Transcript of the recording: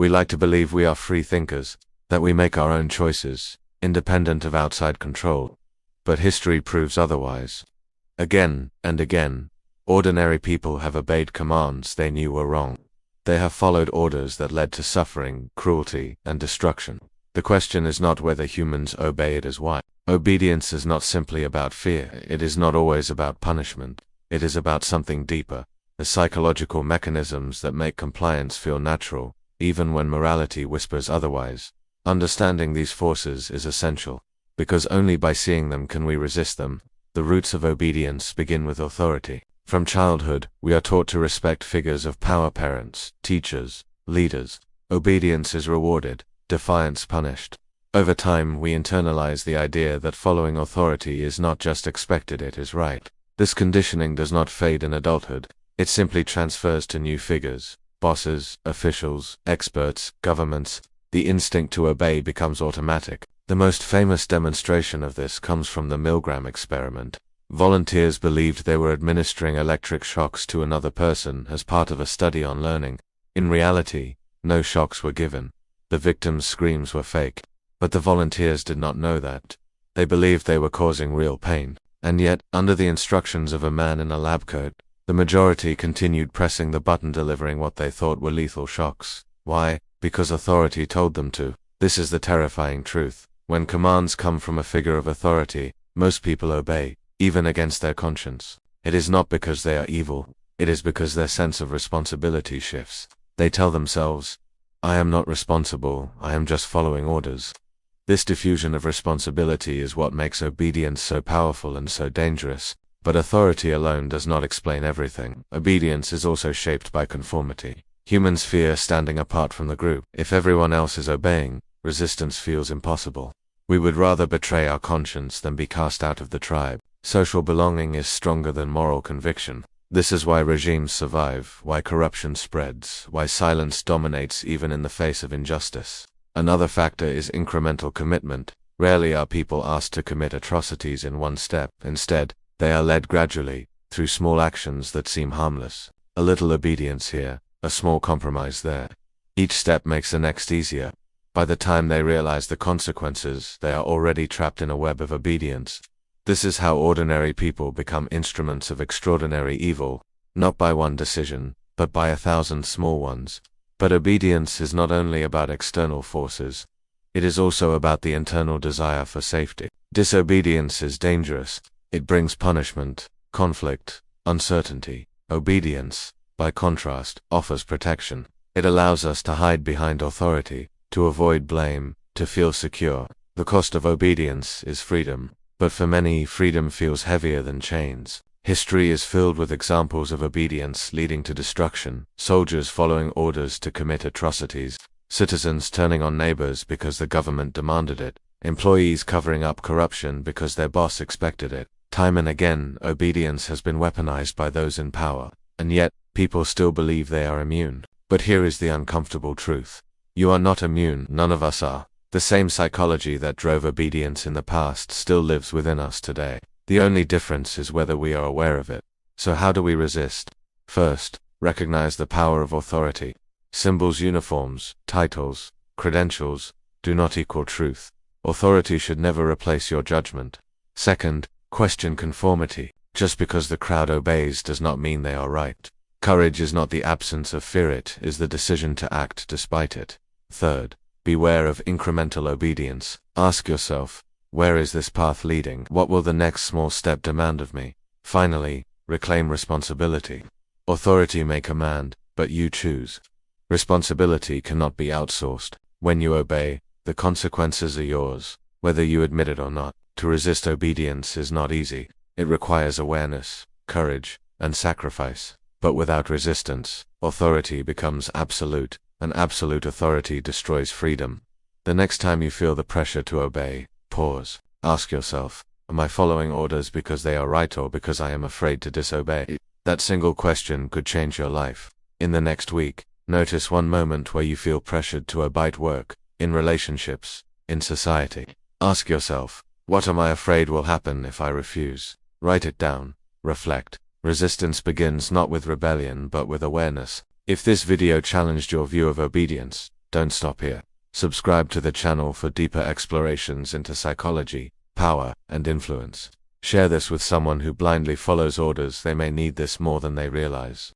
We like to believe we are free thinkers, that we make our own choices, independent of outside control. But history proves otherwise. Again and again, ordinary people have obeyed commands they knew were wrong. They have followed orders that led to suffering, cruelty, and destruction. The question is not whether humans obey it as why. Obedience is not simply about fear. It is not always about punishment. It is about something deeper, the psychological mechanisms that make compliance feel natural, even when morality whispers otherwise. Understanding these forces is essential, because only by seeing them can we resist them. The roots of obedience begin with authority. From childhood, we are taught to respect figures of power: parents, teachers, leaders. Obedience is rewarded, defiance punished. Over time, we internalize the idea that following authority is not just expected, it is right. This conditioning does not fade in adulthood. It simply transfers to new figures: bosses, officials, experts, governments. The instinct to obey becomes automatic. The most famous demonstration of this comes from the Milgram experiment. Volunteers believed they were administering electric shocks to another person as part of a study on learning. In reality, no shocks were given. The victim's screams were fake. But the volunteers did not know that. They believed they were causing real pain. And yet, under the instructions of a man in a lab coat, the majority continued pressing the button, delivering what they thought were lethal shocks. Why? Because authority told them to. This is the terrifying truth. When commands come from a figure of authority, most people obey, even against their conscience. It is not because they are evil. It is because their sense of responsibility shifts. They tell themselves, "I am not responsible, I am just following orders." This diffusion of responsibility is what makes obedience so powerful and so dangerous. But authority alone does not explain everything. Obedience is also shaped by conformity. Humans fear standing apart from the group. If everyone else is obeying, resistance feels impossible. We would rather betray our conscience than be cast out of the tribe. Social belonging is stronger than moral conviction. This is why regimes survive, why corruption spreads, why silence dominates even in the face of injustice. Another factor is incremental commitment. Rarely are people asked to commit atrocities in one step. Instead, they are led gradually, through small actions that seem harmless. A little obedience here, a small compromise there. Each step makes the next easier. By the time they realize the consequences, they are already trapped in a web of obedience. This is how ordinary people become instruments of extraordinary evil, not by one decision, but by 1,000 small ones. But obedience is not only about external forces. It is also about the internal desire for safety. Disobedience is dangerous. It brings punishment, conflict, uncertainty. Obedience, by contrast, offers protection. It allows us to hide behind authority, to avoid blame, to feel secure. The cost of obedience is freedom. But for many, freedom feels heavier than chains. History is filled with examples of obedience leading to destruction, soldiers following orders to commit atrocities, citizens turning on neighbors because the government demanded it, employees covering up corruption because their boss expected it. Time and again, obedience has been weaponized by those in power, and yet, people still believe they are immune. But here is the uncomfortable truth. You are not immune, none of us are. The same psychology that drove obedience in the past still lives within us today. The only difference is whether we are aware of it. So how do we resist? First, recognize the power of authority. Symbols, uniforms, titles, credentials, do not equal truth. Authority should never replace your judgment. Second, question conformity. Just because the crowd obeys does not mean they are right. Courage is not the absence of fear, it is the decision to act despite it. Third, beware of incremental obedience. Ask yourself, where is this path leading? What will the next small step demand of me? Finally, reclaim responsibility. Authority may command, but you choose. Responsibility cannot be outsourced. When you obey, the consequences are yours, whether you admit it or not. To resist obedience is not easy. It requires awareness, courage, and sacrifice. But without resistance, authority becomes absolute. An absolute authority destroys freedom. The next time you feel the pressure to obey, pause. Ask yourself, am I following orders because they are right or because I am afraid to disobey? That single question could change your life. In the next week, notice one moment where you feel pressured to obey at work, in relationships, in society. Ask yourself, what am I afraid will happen if I refuse? Write it down. Reflect. Resistance begins not with rebellion but with awareness. If this video challenged your view of obedience, don't stop here. Subscribe to the channel for deeper explorations into psychology, power, and influence. Share this with someone who blindly follows orders. They may need this more than they realize.